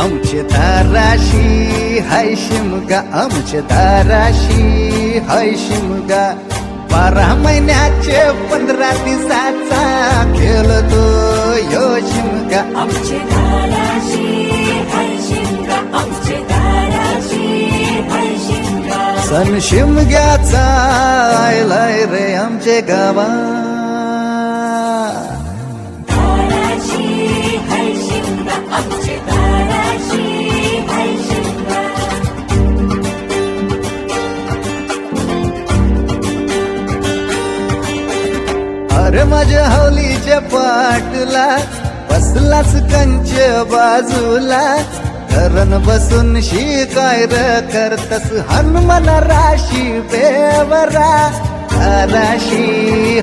आमचे दाराशी हाय शिमगा, आमचे दाराशी हाय शिमगा. 12 महिन्याचे 15 दिवसाचा खेळतो यो शिमगा. आमचे दाराशी हाय शिमगा, आमचे दाराशी हाय शिमगा. सण शिमग्याचा आयलाय रे आमचे गावा. दाराशी हाय शिमगा, आमचे दाराशी हाय शिमगा. अरे माझ्या हौलीच्या पाटला बसलास कंच बाजूला. धरण बसून शिकाय र करतस हनुमान राशी बेवरा. राशी